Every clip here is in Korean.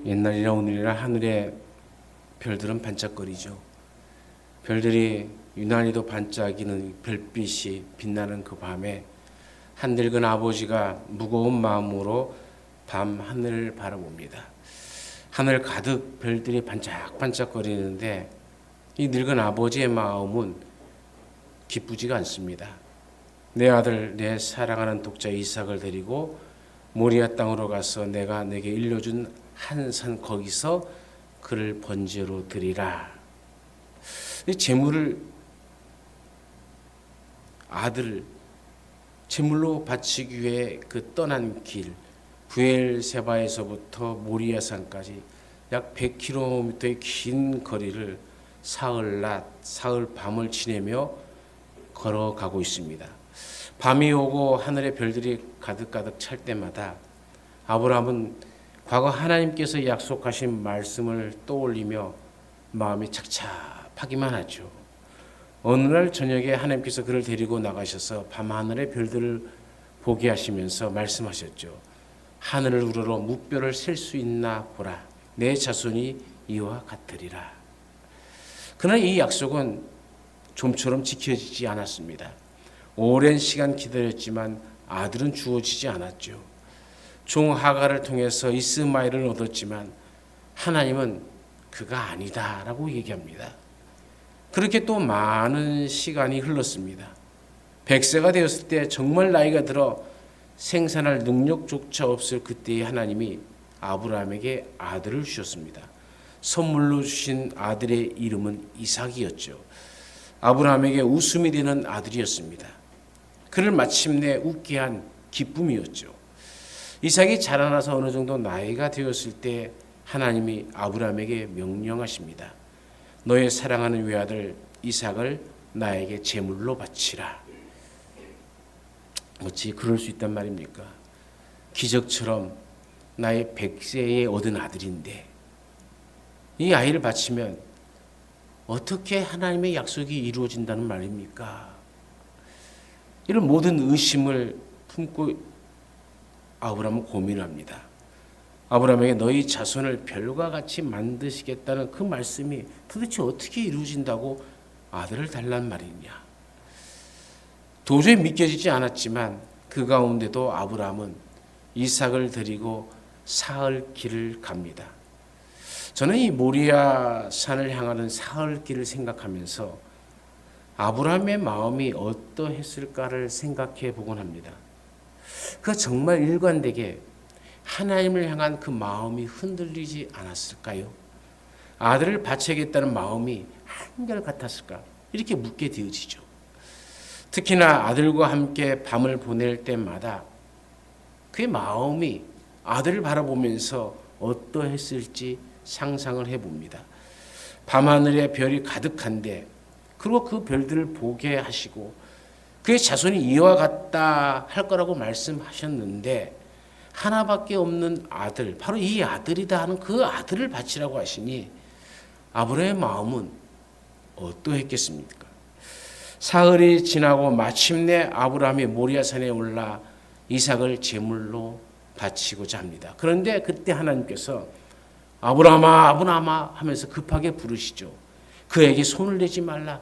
옛날이나 오늘이나 하늘의 별들은 반짝거리죠. 별들이 유난히도 반짝이는 별빛이 빛나는 그 밤에 한 늙은 아버지가 무거운 마음으로 밤 하늘을 바라봅니다. 하늘 가득 별들이 반짝반짝거리는데 이 늙은 아버지의 마음은 기쁘지가 않습니다. 내 아들, 내 사랑하는 독자 이삭을 데리고 모리아 땅으로 가서 내가 내게 일러준 한 산 거기서 그를 번제로 드리라. 이 제물을 아들 제물로 바치기 위해 그 떠난 길 부엘세바에서부터 모리아산까지 약 100km의 긴 거리를 사흘낮 사흘 밤을 지내며 걸어가고 있습니다. 밤이 오고 하늘의 별들이 가득가득 찰 때마다 아브라함은 과거 하나님께서 약속하신 말씀을 떠올리며 마음이 착잡하기만 하죠. 어느 날 저녁에 하나님께서 그를 데리고 나가셔서 밤하늘의 별들을 보게 하시면서 말씀하셨죠. 하늘을 우러러 묵별을 셀 수 있나 보라. 내 자손이 이와 같으리라. 그러나 이 약속은 좀처럼 지켜지지 않았습니다. 오랜 시간 기다렸지만 아들은 주어지지 않았죠. 종 하가를 통해서 이스마엘을 얻었지만 하나님은 그가 아니다라고 얘기합니다. 그렇게 또 많은 시간이 흘렀습니다. 100세가 되었을 때 정말 나이가 들어 생산할 능력조차 없을 그때의 하나님이 아브라함에게 아들을 주셨습니다. 선물로 주신 아들의 이름은 이삭이었죠. 아브라함에게 웃음이 되는 아들이었습니다. 그를 마침내 웃게 한 기쁨이었죠. 이삭이 자라나서 어느 정도 나이가 되었을 때 하나님이 아브라함에게 명령하십니다. 너의 사랑하는 외아들 이삭을 나에게 제물로 바치라. 어찌 그럴 수 있단 말입니까? 기적처럼 나의 100세에 얻은 아들인데 이 아이를 바치면 어떻게 하나님의 약속이 이루어진다는 말입니까? 이런 모든 의심을 품고 아브라함은 고민합니다. 아브라함에게 너희 자손을 별과 같이 만드시겠다는 그 말씀이 도대체 어떻게 이루어진다고 아들을 달란 말이냐. 도저히 믿겨지지 않았지만 그 가운데도 아브라함은 이삭을 데리고 사흘 길을 갑니다. 저는 이 모리아 산을 향하는 사흘 길을 생각하면서 아브라함의 마음이 어떠했을까를 생각해 보곤 합니다. 그 정말 일관되게 하나님을 향한 그 마음이 흔들리지 않았을까요? 아들을 바치겠다는 마음이 한결같았을까? 이렇게 묻게 되어지죠. 특히나 아들과 함께 밤을 보낼 때마다 그의 마음이 아들을 바라보면서 어떠했을지 상상을 해봅니다. 밤하늘에 별이 가득한데 그리고 그 별들을 보게 하시고 그의 자손이 이와 같다 할 거라고 말씀하셨는데 하나밖에 없는 아들, 바로 이 아들이다 하는 그 아들을 바치라고 하시니 아브라함의 마음은 어떠했겠습니까? 사흘이 지나고 마침내 아브라함이 모리아산에 올라 이삭을 제물로 바치고자 합니다. 그런데 그때 하나님께서 아브라함아, 아브라함아 하면서 급하게 부르시죠. 그에게 손을 대지 말라.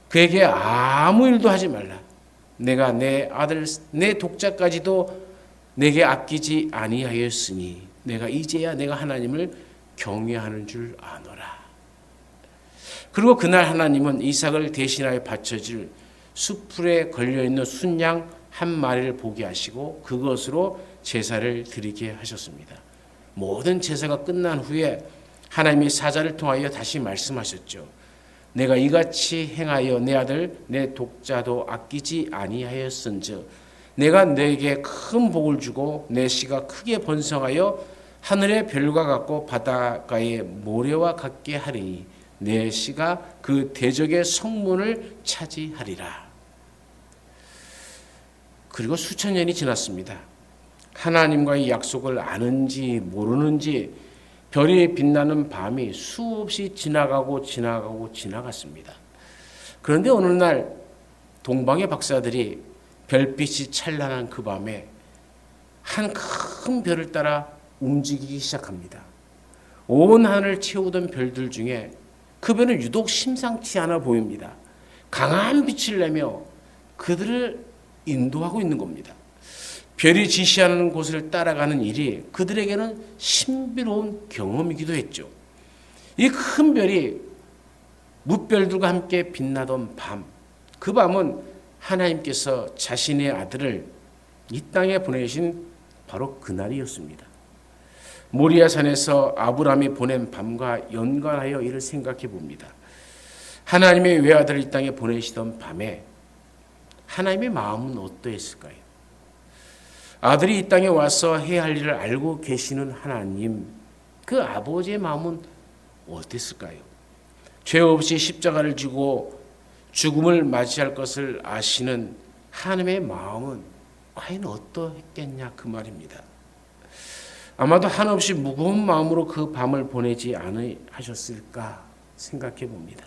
그에게 아무 일도 하지 말라. 내가 내 아들, 내 독자까지도 내게 아끼지 아니하였으니 내가 이제야 내가 하나님을 경외하는 줄 아노라. 그리고 그날 하나님은 이삭을 대신하여 바쳐질 숯불에 걸려있는 순양 한 마리를 보게 하시고 그것으로 제사를 드리게 하셨습니다. 모든 제사가 끝난 후에 하나님이 사자를 통하여 다시 말씀하셨죠. 내가 이같이 행하여 내 아들 내 독자도 아끼지 아니하였은즉 내가 내게 큰 복을 주고 내 씨가 크게 번성하여 하늘의 별과 같고 바닷가의 모래와 같게 하리니 내 씨가 그 대적의 성문을 차지하리라. 그리고 수천 년이 지났습니다. 하나님과의 약속을 아는지 모르는지 별이 빛나는 밤이 수없이 지나갔습니다. 그런데 어느 날 동방의 박사들이 별빛이 찬란한 그 밤에 한 큰 별을 따라 움직이기 시작합니다. 온 하늘을 채우던 별들 중에 그 별은 유독 심상치 않아 보입니다. 강한 빛을 내며 그들을 인도하고 있는 겁니다. 별이 지시하는 곳을 따라가는 일이 그들에게는 신비로운 경험이기도 했죠. 이 큰 별이 뭇별들과 함께 빛나던 밤, 그 밤은 하나님께서 자신의 아들을 이 땅에 보내신 바로 그날이었습니다. 모리아 산에서 아브라함이 보낸 밤과 연관하여 이를 생각해 봅니다. 하나님의 외아들을 이 땅에 보내시던 밤에 하나님의 마음은 어떠했을까요? 아들이 이 땅에 와서 해야 할 일을 알고 계시는 하나님, 그 아버지의 마음은 어땠을까요? 죄 없이 십자가를 지고 죽음을 맞이할 것을 아시는 하나님의 마음은 과연 어떠했겠냐 그 말입니다. 아마도 한없이 무거운 마음으로 그 밤을 보내지 않으셨을까 생각해 봅니다.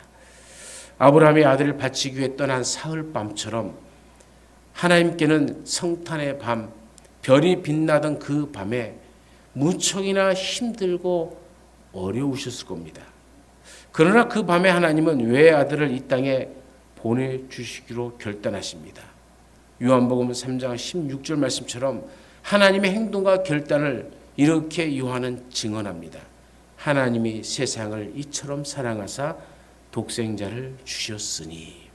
아브라함의 아들을 바치기 위해 떠난 사흘 밤처럼 하나님께는 성탄의 밤, 별이 빛나던 그 밤에 무척이나 힘들고 어려우셨을 겁니다. 그러나 그 밤에 하나님은 외아들을 이 땅에 보내주시기로 결단하십니다. 요한복음 3장 16절 말씀처럼 하나님의 행동과 결단을 이렇게 요한은 증언합니다. 하나님이 세상을 이처럼 사랑하사 독생자를 주셨으니.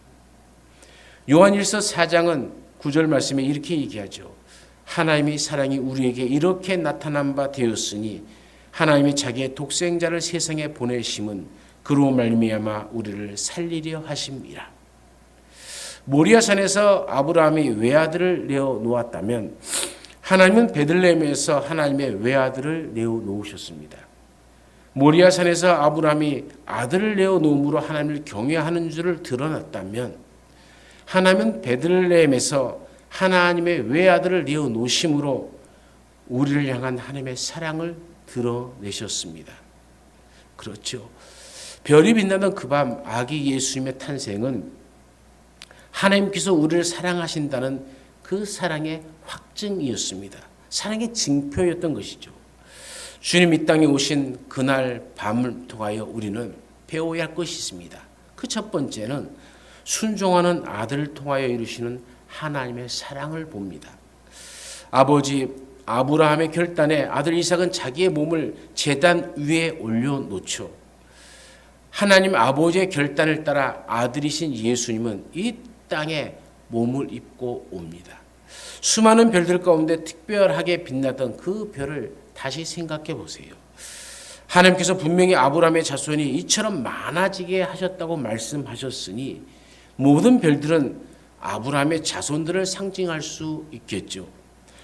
요한일서 4장은 9절 말씀에 이렇게 얘기하죠. 하나님의 사랑이 우리에게 이렇게 나타난 바 되었으니 하나님이 자기의 독생자를 세상에 보내심은 그로 말미암아 우리를 살리려 하심이라. 모리아산에서 아브라함이 외아들을 내어 놓았다면 하나님은 베들레헴에서 하나님의 외아들을 내어 놓으셨습니다. 모리아산에서 아브라함이 아들을 내어 놓음으로 하나님을 경외하는 줄을 드러났다면 하나님은 베들레헴에서 하나님의 외아들을 내어 놓으심으로 우리를 향한 하나님의 사랑을 드러내셨습니다. 그렇죠. 별이 빛나던 그 밤 아기 예수님의 탄생은 하나님께서 우리를 사랑하신다는 그 사랑의 확증이었습니다. 사랑의 징표였던 것이죠. 주님 이 땅에 오신 그날 밤을 통하여 우리는 배워야 할 것이 있습니다. 그 첫 번째는 순종하는 아들을 통하여 이루시는 하나님의 사랑을 봅니다. 아버지 아브라함의 결단에 아들 이삭은 자기의 몸을 제단 위에 올려놓죠. 하나님 아버지의 결단을 따라 아들이신 예수님은 이 땅에 몸을 입고 옵니다. 수많은 별들 가운데 특별하게 빛나던 그 별을 다시 생각해 보세요. 하나님께서 분명히 아브라함의 자손이 이처럼 많아지게 하셨다고 말씀하셨으니 모든 별들은 아브라함의 자손들을 상징할 수 있겠죠.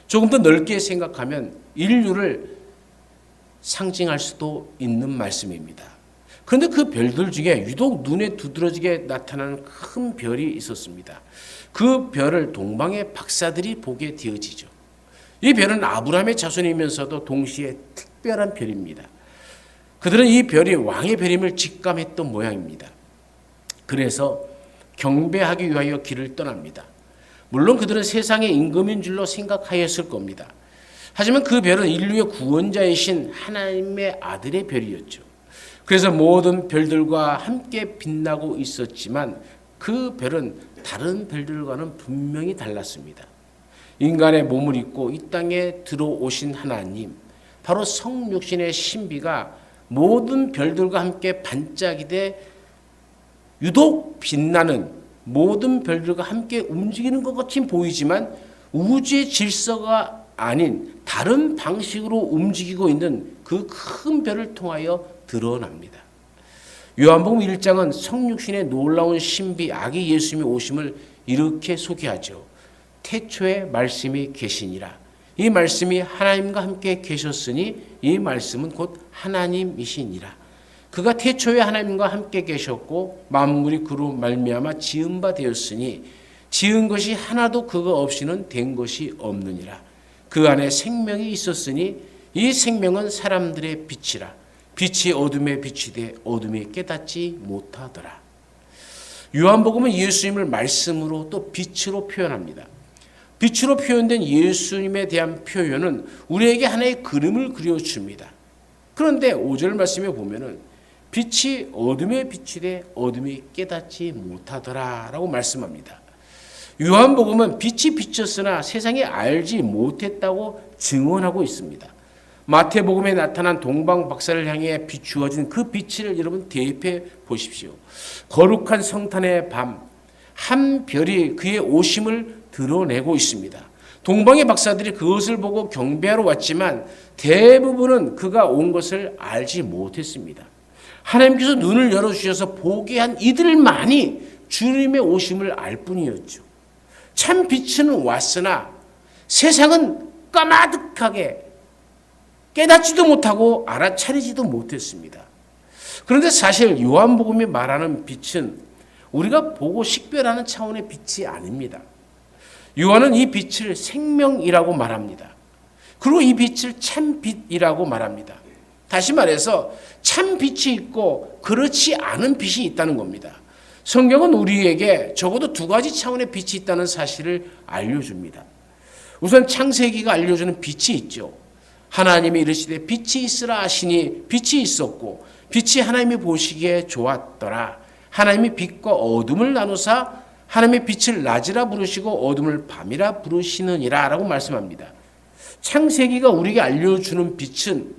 조금 더 넓게 생각하면 인류를 상징할 수도 있는 말씀입니다. 그런데 그 별들 중에 유독 눈에 두드러지게 나타나는 큰 별이 있었습니다. 그 별을 동방의 박사들이 보게 되어지죠. 이 별은 아브라함의 자손이면서도 동시에 특별한 별입니다. 그들은 이 별이 왕의 별임을 직감했던 모양입니다. 그래서 경배하기 위하여 길을 떠납니다. 물론 그들은 세상의 임금인 줄로 생각하였을 겁니다. 하지만 그 별은 인류의 구원자이신 하나님의 아들의 별이었죠. 그래서 모든 별들과 함께 빛나고 있었지만 그 별은 다른 별들과는 분명히 달랐습니다. 인간의 몸을 입고 이 땅에 들어오신 하나님, 바로 성육신의 신비가 모든 별들과 함께 반짝이되 유독 빛나는 모든 별들과 함께 움직이는 것 같이 보이지만 우주의 질서가 아닌 다른 방식으로 움직이고 있는 그 큰 별을 통하여 드러납니다. 요한복음 1장은 성육신의 놀라운 신비 아기 예수님의 오심을 이렇게 소개하죠. 태초에 말씀이 계시니라. 이 말씀이 하나님과 함께 계셨으니 이 말씀은 곧 하나님이시니라. 그가 태초에 하나님과 함께 계셨고 만물이 그로 말미암아 지은 바 되었으니 지은 것이 하나도 그거 없이는 된 것이 없느니라. 그 안에 생명이 있었으니 이 생명은 사람들의 빛이라. 빛이 어둠에 비치되 어둠이 깨닫지 못하더라. 요한복음은 예수님을 말씀으로 또 빛으로 표현합니다. 빛으로 표현된 예수님에 대한 표현은 우리에게 하나의 그림을 그려줍니다. 그런데 5절 말씀에 보면은 빛이 어둠에 비추되 어둠이 깨닫지 못하더라라고 말씀합니다. 요한복음은 빛이 비쳤으나 세상에 알지 못했다고 증언하고 있습니다. 마태복음에 나타난 동방 박사를 향해 비추어진 그 빛을 여러분 대입해 보십시오. 거룩한 성탄의 밤, 한 별이 그의 오심을 드러내고 있습니다. 동방의 박사들이 그것을 보고 경배하러 왔지만 대부분은 그가 온 것을 알지 못했습니다. 하나님께서 눈을 열어주셔서 보게 한 이들만이 주님의 오심을 알 뿐이었죠. 참 빛은 왔으나 세상은 까마득하게 깨닫지도 못하고 알아차리지도 못했습니다. 그런데 사실 요한복음이 말하는 빛은 우리가 보고 식별하는 차원의 빛이 아닙니다. 요한은 이 빛을 생명이라고 말합니다. 그리고 이 빛을 참빛이라고 말합니다. 다시 말해서 참빛이 있고 그렇지 않은 빛이 있다는 겁니다. 성경은 우리에게 적어도 두 가지 차원의 빛이 있다는 사실을 알려줍니다. 우선 창세기가 알려주는 빛이 있죠. 하나님이 이르시되 빛이 있으라 하시니 빛이 있었고 빛이 하나님이 보시기에 좋았더라. 하나님이 빛과 어둠을 나누사 하나님의 빛을 낮이라 부르시고 어둠을 밤이라 부르시느니라 라고 말씀합니다. 창세기가 우리에게 알려주는 빛은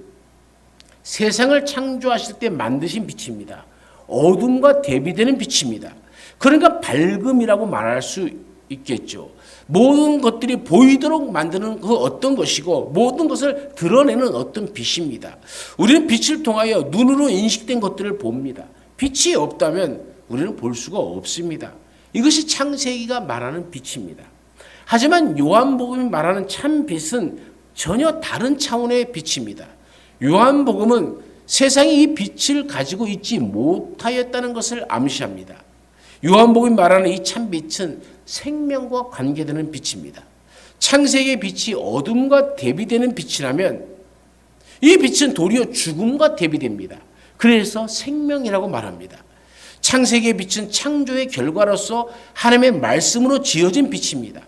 세상을 창조하실 때 만드신 빛입니다. 어둠과 대비되는 빛입니다. 그러니까 밝음이라고 말할 수 있겠죠. 모든 것들이 보이도록 만드는 그 어떤 것이고 모든 것을 드러내는 어떤 빛입니다. 우리는 빛을 통하여 눈으로 인식된 것들을 봅니다. 빛이 없다면 우리는 볼 수가 없습니다. 이것이 창세기가 말하는 빛입니다. 하지만 요한복음이 말하는 참빛은 전혀 다른 차원의 빛입니다. 요한복음은 세상이 이 빛을 가지고 있지 못하였다는 것을 암시합니다. 요한복음이 말하는 이 참빛은 생명과 관계되는 빛입니다. 창세기의 빛이 어둠과 대비되는 빛이라면 이 빛은 도리어 죽음과 대비됩니다. 그래서 생명이라고 말합니다. 창세기의 빛은 창조의 결과로서 하나님의 말씀으로 지어진 빛입니다.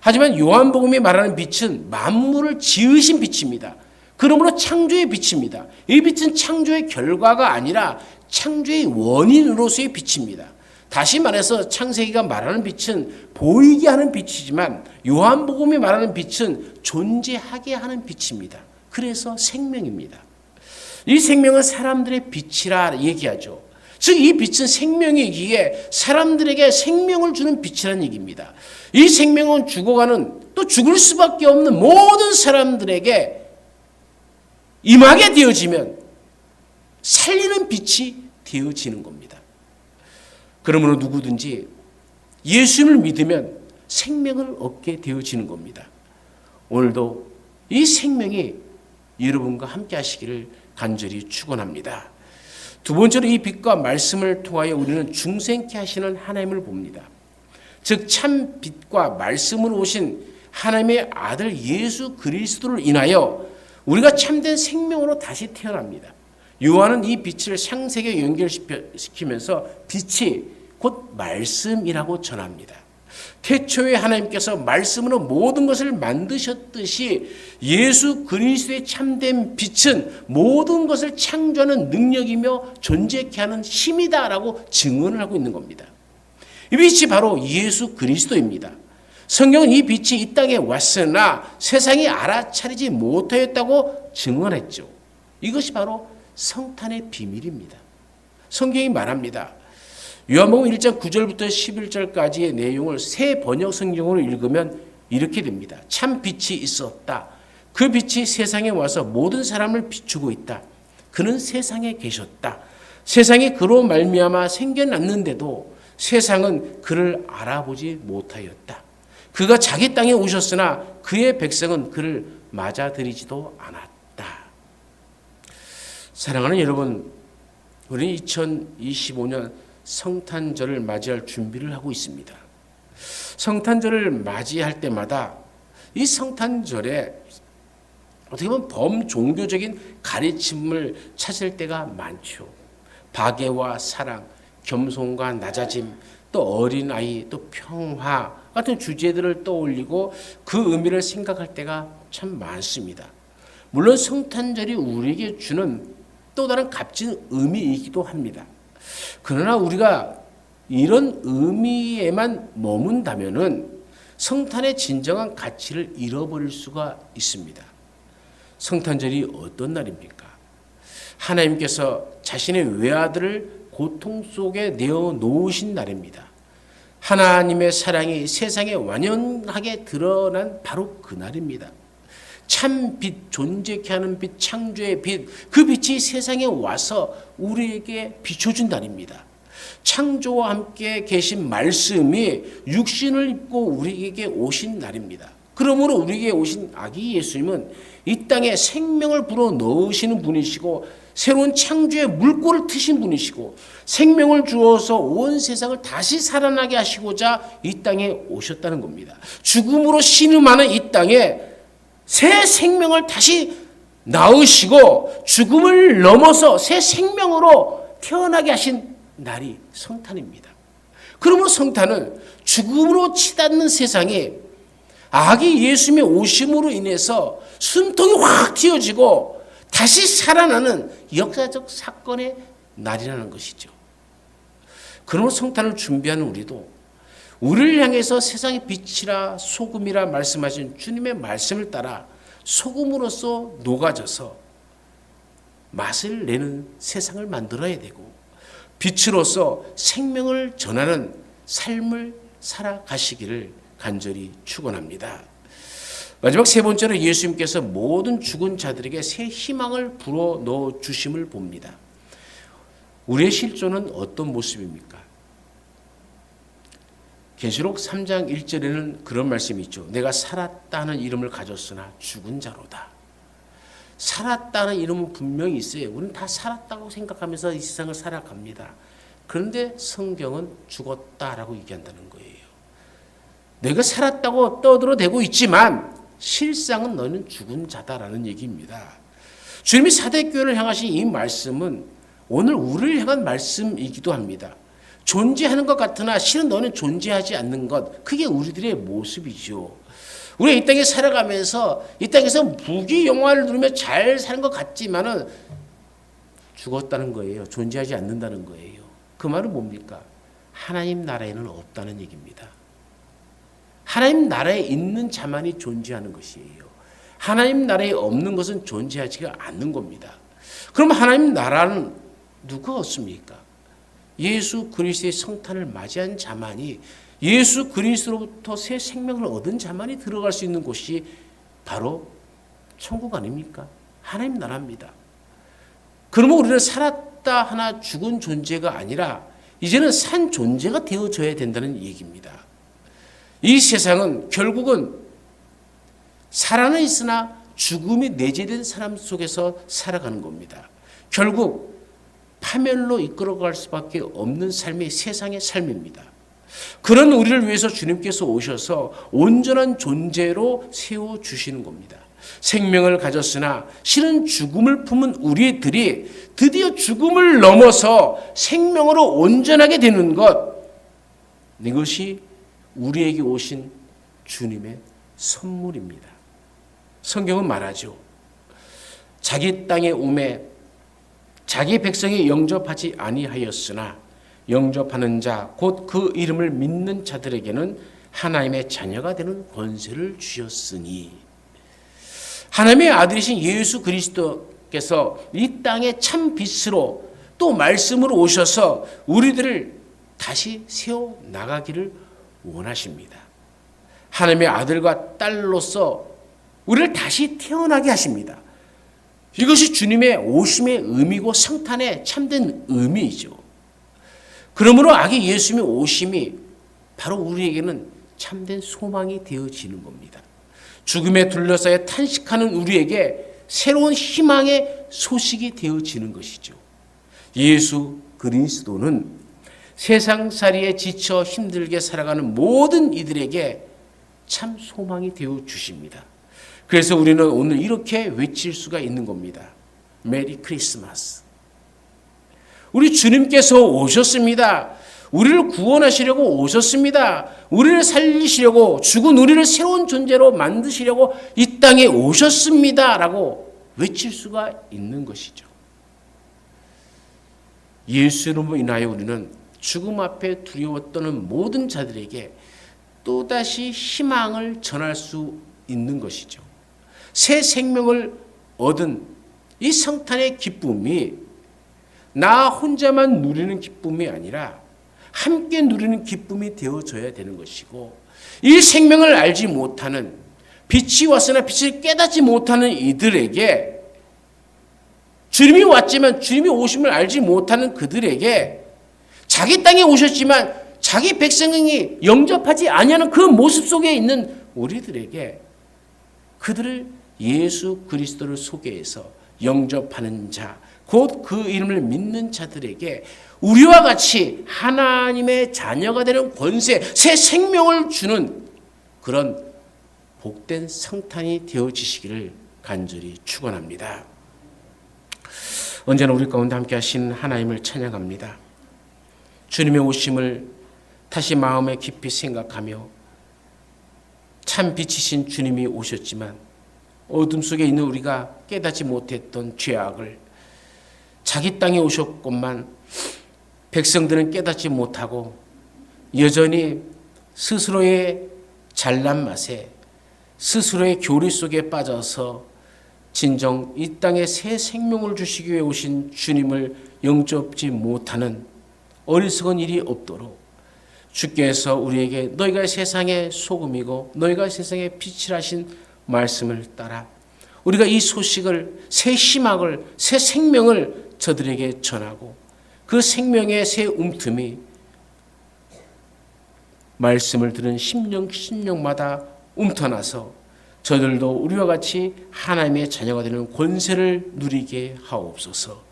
하지만 요한복음이 말하는 빛은 만물을 지으신 빛입니다. 그러므로 창조의 빛입니다. 이 빛은 창조의 결과가 아니라 창조의 원인으로서의 빛입니다. 다시 말해서 창세기가 말하는 빛은 보이게 하는 빛이지만 요한복음이 말하는 빛은 존재하게 하는 빛입니다. 그래서 생명입니다. 이 생명은 사람들의 빛이라 얘기하죠. 즉 이 빛은 생명이기에 사람들에게 생명을 주는 빛이라는 얘기입니다. 이 생명은 죽어가는 또 죽을 수밖에 없는 모든 사람들에게 임하게 되어지면 살리는 빛이 되어지는 겁니다. 그러므로 누구든지 예수님을 믿으면 생명을 얻게 되어지는 겁니다. 오늘도 이 생명이 여러분과 함께 하시기를 간절히 축원합니다. 두 번째로 이 빛과 말씀을 통하여 우리는 중생케 하시는 하나님을 봅니다. 즉 참 빛과 말씀으로 오신 하나님의 아들 예수 그리스도를 인하여 우리가 참된 생명으로 다시 태어납니다. 요한은 이 빛을 창세기에 연결시키면서 빛이 곧 말씀이라고 전합니다. 태초에 하나님께서 말씀으로 모든 것을 만드셨듯이 예수 그리스도의 참된 빛은 모든 것을 창조하는 능력이며 존재케 하는 힘이다라고 증언을 하고 있는 겁니다. 이 빛이 바로 예수 그리스도입니다. 성경은 이 빛이 이 땅에 왔으나 세상이 알아차리지 못하였다고 증언했죠. 이것이 바로 성탄의 비밀입니다. 성경이 말합니다. 요한복음 1장 9절부터 11절까지의 내용을 새 번역 성경으로 읽으면 이렇게 됩니다. 참 빛이 있었다. 그 빛이 세상에 와서 모든 사람을 비추고 있다. 그는 세상에 계셨다. 세상이 그로 말미암아 생겨났는데도 세상은 그를 알아보지 못하였다. 그가 자기 땅에 오셨으나 그의 백성은 그를 맞아들이지도 않았다. 사랑하는 여러분, 우리는 2025년 성탄절을 맞이할 준비를 하고 있습니다. 성탄절을 맞이할 때마다 이 성탄절에 어떻게 보면 범종교적인 가르침을 찾을 때가 많죠. 박애와 사랑, 겸손과 낮아짐, 또 어린아이, 또 평화 같은 주제들을 떠올리고 그 의미를 생각할 때가 참 많습니다. 물론 성탄절이 우리에게 주는 또 다른 값진 의미이기도 합니다. 그러나 우리가 이런 의미에만 머문다면은 성탄의 진정한 가치를 잃어버릴 수가 있습니다. 성탄절이 어떤 날입니까? 하나님께서 자신의 외아들을 고통 속에 내어놓으신 날입니다. 하나님의 사랑이 세상에 완연하게 드러난 바로 그 날입니다. 참 빛, 존재케 하는 빛, 창조의 빛, 그 빛이 세상에 와서 우리에게 비춰준 날입니다. 창조와 함께 계신 말씀이 육신을 입고 우리에게 오신 날입니다. 그러므로 우리에게 오신 아기 예수님은 이 땅에 생명을 불어 넣으시는 분이시고 새로운 창조의 물꼬를 트신 분이시고 생명을 주어서 온 세상을 다시 살아나게 하시고자 이 땅에 오셨다는 겁니다. 죽음으로 신음하는 이 땅에 새 생명을 다시 낳으시고 죽음을 넘어서 새 생명으로 태어나게 하신 날이 성탄입니다. 그러므로 성탄은 죽음으로 치닫는 세상에 아기 예수님의 오심으로 인해서 숨통이 확 틔어지고 다시 살아나는 역사적 사건의 날이라는 것이죠. 그러므로 성탄을 준비하는 우리도 우리를 향해서 세상의 빛이라 소금이라 말씀하신 주님의 말씀을 따라 소금으로서 녹아져서 맛을 내는 세상을 만들어야 되고 빛으로서 생명을 전하는 삶을 살아가시기를 간절히 축원합니다. 마지막 세 번째로 예수님께서 모든 죽은 자들에게 새 희망을 불어넣어 주심을 봅니다. 우리의 실존은 어떤 모습입니까? 계시록 3장 1절에는 그런 말씀이 있죠. 내가 살았다는 이름을 가졌으나 죽은 자로다. 살았다는 이름은 분명히 있어요. 우리는 다 살았다고 생각하면서 이 세상을 살아갑니다. 그런데 성경은 죽었다라고 얘기한다는 거예요. 내가 살았다고 떠들어대고 있지만 실상은 너는 죽은 자다라는 얘기입니다. 주님이 사대교회를 향하신 이 말씀은 오늘 우리를 향한 말씀이기도 합니다. 존재하는 것 같으나 실은 너는 존재하지 않는 것, 그게 우리들의 모습이죠. 우리가 이 땅에 살아가면서 이 땅에서 부귀영화를 누리며 잘 사는 것 같지만은 죽었다는 거예요. 존재하지 않는다는 거예요. 그 말은 뭡니까? 하나님 나라에는 없다는 얘기입니다. 하나님 나라에 있는 자만이 존재하는 것이에요. 하나님 나라에 없는 것은 존재하지가 않는 겁니다. 그럼 하나님 나라는 누가 없습니까? 예수 그리스도의 성탄을 맞이한 자만이, 예수 그리스도로부터 새 생명을 얻은 자만이 들어갈 수 있는 곳이 바로 천국 아닙니까? 하나님 나라입니다. 그러면 우리는 살았다 하나 죽은 존재가 아니라 이제는 산 존재가 되어져야 된다는 얘기입니다. 이 세상은 결국은 살아는 있으나 죽음이 내재된 사람 속에서 살아가는 겁니다. 결국 파멸로 이끌어갈 수밖에 없는 삶이 세상의 삶입니다. 그런 우리를 위해서 주님께서 오셔서 온전한 존재로 세워주시는 겁니다. 생명을 가졌으나 실은 죽음을 품은 우리들이 드디어 죽음을 넘어서 생명으로 온전하게 되는 것, 이것이 우리에게 오신 주님의 선물입니다. 성경은 말하죠. 자기 땅에 오매 자기 백성이 영접하지 아니하였으나 영접하는 자 곧 그 이름을 믿는 자들에게는 하나님의 자녀가 되는 권세를 주셨으니, 하나님의 아들이신 예수 그리스도께서 이 땅에 참 빛으로 또 말씀으로 오셔서 우리들을 다시 세워 나가기를 원하십니다. 하나님의 아들과 딸로서 우리를 다시 태어나게 하십니다. 이것이 주님의 오심의 의미고 성탄의 참된 의미이죠. 그러므로 아기 예수님의 오심이 바로 우리에게는 참된 소망이 되어지는 겁니다. 죽음에 둘러싸여 탄식하는 우리에게 새로운 희망의 소식이 되어지는 것이죠. 예수 그리스도는 세상살이에 지쳐 힘들게 살아가는 모든 이들에게 참 소망이 되어 주십니다. 그래서 우리는 오늘 이렇게 외칠 수가 있는 겁니다. 메리 크리스마스. 우리 주님께서 오셨습니다. 우리를 구원하시려고 오셨습니다. 우리를 살리시려고, 죽은 우리를 새로운 존재로 만드시려고 이 땅에 오셨습니다 라고 외칠 수가 있는 것이죠. 예수 이름으로 인하여 우리는 죽음 앞에 두려워 떠는 모든 자들에게 또다시 희망을 전할 수 있는 것이죠. 새 생명을 얻은 이 성탄의 기쁨이 나 혼자만 누리는 기쁨이 아니라 함께 누리는 기쁨이 되어져야 되는 것이고, 이 생명을 알지 못하는, 빛이 왔으나 빛을 깨닫지 못하는 이들에게, 주님이 왔지만 주님이 오심을 알지 못하는 그들에게, 자기 땅에 오셨지만 자기 백성이 영접하지 아니하는 그 모습 속에 있는 우리들에게 그들을 예수 그리스도를 소개해서 영접하는 자, 곧 그 이름을 믿는 자들에게 우리와 같이 하나님의 자녀가 되는 권세, 새 생명을 주는 그런 복된 성탄이 되어지시기를 간절히 축원합니다. 언제나 우리 가운데 함께 하신 하나님을 찬양합니다. 주님의 오심을 다시 마음에 깊이 생각하며, 참 빛이신 주님이 오셨지만 어둠 속에 있는 우리가 깨닫지 못했던 죄악을 자기 땅에 오셨건만 백성들은 깨닫지 못하고 여전히 스스로의 잘난 맛에, 스스로의 교리 속에 빠져서 진정 이 땅에 새 생명을 주시기 위해 오신 주님을 영접지 못하는 어리석은 일이 없도록 주께서 우리에게 너희가 세상의 소금이고 너희가 세상의 빛이라 하신 말씀을 따라 우리가 이 소식을, 새 희망을, 새 생명을 저들에게 전하고, 그 생명의 새 움틈이 말씀을 들은 심령마다 움터나서 저들도 우리와 같이 하나님의 자녀가 되는 권세를 누리게 하옵소서.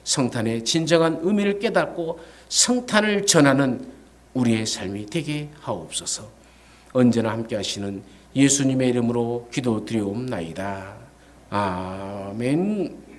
성탄의 진정한 의미를 깨닫고 성탄을 전하는 우리의 삶이 되게 하옵소서. 언제나 함께 하시는 예수님의 이름으로 기도드리옵나이다. 아멘.